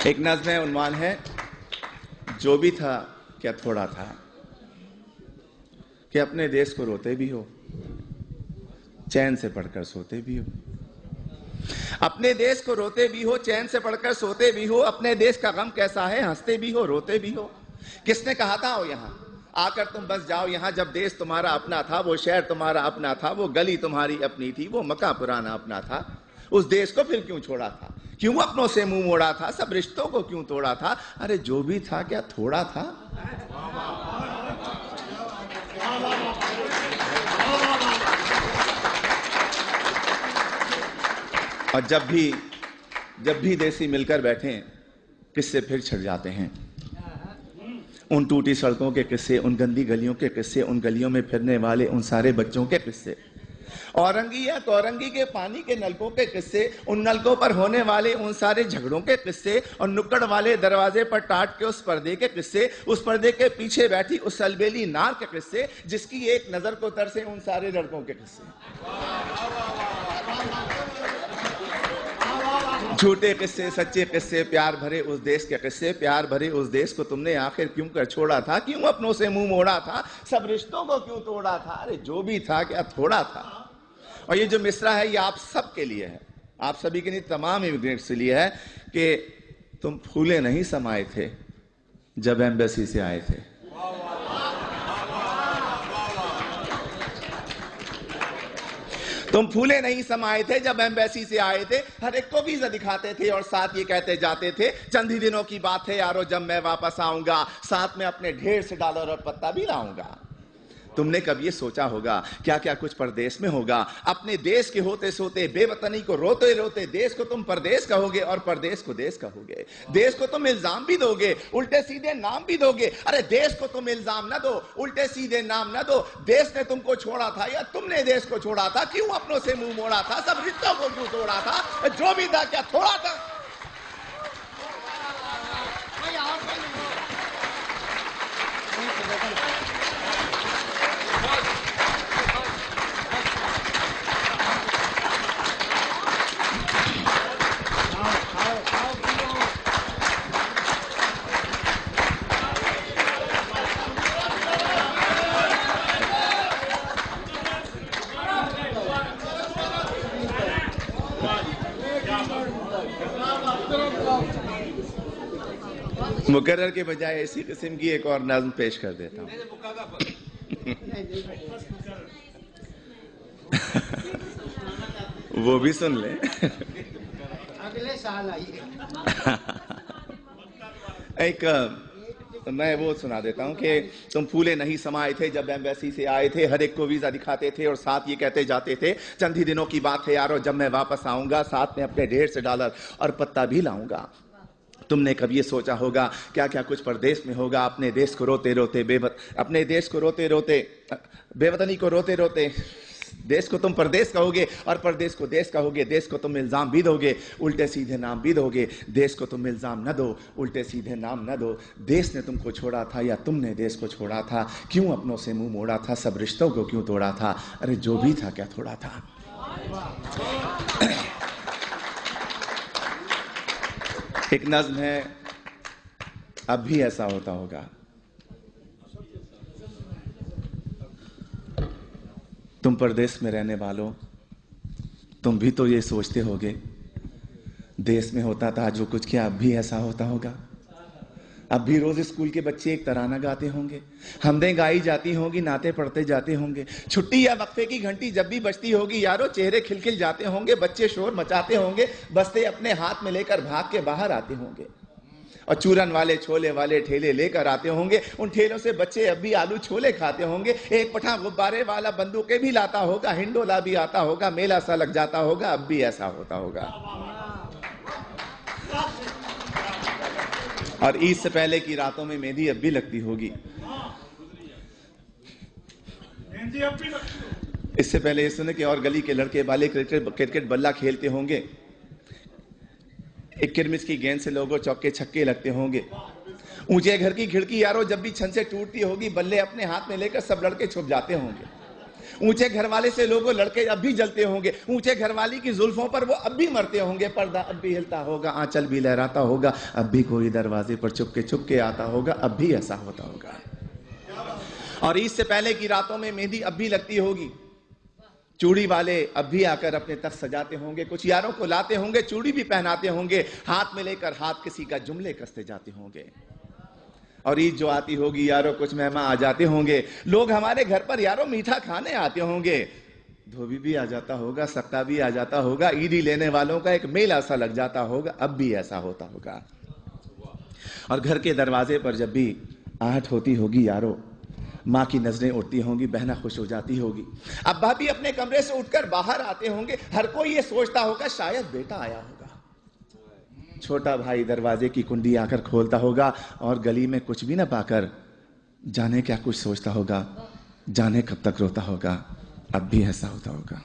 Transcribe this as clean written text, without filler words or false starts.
एक नज़्म है, उन्वान है जो भी था क्या थोड़ा था, कि अपने देश को रोते भी हो, चैन से पढ़कर सोते भी हो। अपने देश को रोते भी हो, चैन से पढ़कर सोते भी हो। अपने देश का गम कैसा है, हंसते भी हो, रोते भी हो। किसने कहा था, आओ यहाँ आकर तुम बस जाओ यहाँ। जब देश तुम्हारा अपना था, वो शहर तुम्हारा अपना था, वो गली तुम्हारी अपनी थी, वो मकान पुराना अपना था। उस देश को फिर क्यों छोड़ा था, क्यों अपनों से मुंह मोड़ा था, सब रिश्तों को क्यों तोड़ा था। अरे जो भी था क्या थोड़ा था। और जब भी देसी मिलकर बैठे, किस्से फिर छिड़ जाते हैं। उन टूटी सड़कों के किस्से, उन गंदी गलियों के किस्से, उन गलियों में फिरने वाले उन सारे बच्चों के किस्से, औरंगी या तौरंगी के पानी के नलकों के किस्से, उन नलकों पर होने वाले उन सारे झगड़ों के किस्से, और नुक्कड़ वाले दरवाजे पर टाट के उस पर्दे के किस्से, उस पर्दे के पीछे बैठी उस अलबेली नार के किस्से, जिसकी एक नजर को तरसे उन सारे लड़कों के किस्से। झूठे किस्से, सच्चे किस्से, प्यार भरे उस देश के किस्से। प्यार भरे उस देश को तुमने आखिर क्यों कर छोड़ा था, क्यों अपनों से मुंह मोड़ा था, सब रिश्तों को क्यों तोड़ा था। अरे जो भी था क्या थोड़ा था। और ये जो मिसरा है ये आप सब के लिए है, आप सभी के लिए, तमाम इमिग्रेंट्स के लिए है, कि तुम फूले नहीं समाये थे जब एम्बेसी से आए थे। तुम फूले नहीं समाये थे जब एम्बेसी से आए थे। हर एक को वीजा दिखाते थे और साथ ये कहते जाते थे, चंद ही दिनों की बात है यारो जब मैं वापस आऊंगा, साथ में अपने ढेर से डॉलर और पत्ता भी लाऊंगा। तुमने कब ये सोचा होगा क्या क्या कुछ परदेश में होगा। अपने देश के होते सोते, बेवतनी को रोते रोते, देश को तुम परदेश कहोगे और परदेश को देश कहोगे। देश को तुम इल्जाम भी दोगे, उल्टे सीधे नाम भी दोगे। अरे देश को तुम इल्जाम न दो, उल्टे सीधे नाम न दो। देश ने तुमको छोड़ा था या तुमने देश को छोड़ा था, क्यों अपनों से मुंह मोड़ा था, सब रिश्तों को क्यों तोड़ा था। जो भी था क्या थोड़ा था। मुकर्रर के बजाय इसी किस्म की एक और नज़्म पेश कर देता हूं। वो भी सुन ले। अगले साल आइए। मैं वो सुना देता हूं कि तुम फूले नहीं समाये थे जब एम्बेसी से आए थे। हर एक को वीजा दिखाते थे और साथ ये कहते जाते थे, चंद ही दिनों की बात है यारो जब मैं वापस आऊंगा, साथ में अपने ढेर से डॉलर और पत्ता भी लाऊंगा। तुमने कभी ये सोचा होगा क्या क्या कुछ परदेश में होगा। अपने देश को रोते रोते अपने देश को रोते रोते, बेवतनी को रोते रोते, देश को तुम परदेश कहोगे और परदेश को देश कहोगे। देश को तुम इल्जाम भी दोगे, उल्टे सीधे नाम भी दोगे। देश को तुम इल्जाम न दो, उल्टे सीधे नाम न दो। देश ने तुमको छोड़ा था या तुमने देश को छोड़ा था, क्यों अपनों से मुंह मोड़ा था, सब रिश्तों को क्यों तोड़ा था। अरे जो भी था क्या थोड़ा था। एक नज़्म है, अब भी ऐसा होता होगा। तुम परदेश में रहने वालों, तुम भी तो ये सोचते होगे, देश में होता था जो कुछ, क्या अब भी ऐसा होता होगा। अब भी रोज स्कूल के बच्चे एक तराना गाते होंगे, हमदें गाई जाती होंगी, नाते पढ़ते जाते होंगे। छुट्टी या वक्फे की घंटी जब भी बजती होगी यारो, चेहरे खिलखिल जाते होंगे, बच्चे शोर मचाते होंगे, बस्ते अपने हाथ में लेकर भाग के बाहर आते होंगे। और चूरन वाले छोले वाले ठेले लेकर आते होंगे, उन ठेलों से बच्चे अब भी आलू छोले खाते होंगे। एक पठान गुब्बारे वाला बंदूकें भी लाता होगा, हिंडोला भी आता होगा, मेला सा लग जाता होगा। अब भी ऐसा होता होगा। और ईद से पहले की रातों में मेहंदी अब भी लगती होगी। इससे पहले ये सुने कि और गली के लड़के वाले क्रिकेट बल्ला खेलते होंगे, एक किरमिस की गेंद से लोगों चौके छक्के लगते होंगे। ऊंचे घर की खिड़की यारो जब भी छन से टूटती होगी, बल्ले अपने हाथ में लेकर सब लड़के छुप जाते होंगे। ऊंचे घर वाले से लोगों लड़के अब भी जलते होंगे, ऊंचे घर वाली की जुल्फों पर वो अब भी मरते होंगे, पर्दा अब भी हिलता होगा, आंचल भी लहराता होगा, अब भी कोई दरवाजे पर चुपके आता होगा, अब भी ऐसा होता होगा। और ईद से पहले की रातों में मेहंदी अब भी लगती होगी, चूड़ी वाले अब भी आकर अपने तख्त सजाते होंगे, कुछ यारों को लाते होंगे, चूड़ी भी पहनाते होंगे, हाथ में लेकर हाथ किसी का जुमले कसते जाते होंगे। और ईद जो आती होगी यारों कुछ मेहमान आ जाते होंगे, लोग हमारे घर पर यारों मीठा खाने आते होंगे, धोबी भी आ जाता होगा, सक्का भी आ जाता होगा, ईदी लेने वालों का एक मेला सा लग जाता होगा, अब भी ऐसा होता होगा। और घर के दरवाजे पर जब भी आहट होती होगी यारों, माँ की नजरें उठती होंगी, बहना खुश हो जाती होगी, अब्बा भी अपने कमरे से उठकर बाहर आते होंगे, हर कोई ये सोचता होगा शायद बेटा आया होगा। छोटा भाई दरवाजे की कुंडी आकर खोलता होगा और गली में कुछ भी ना पाकर जाने क्या कुछ सोचता होगा, जाने कब तक रोता होगा, अब भी ऐसा होता होगा।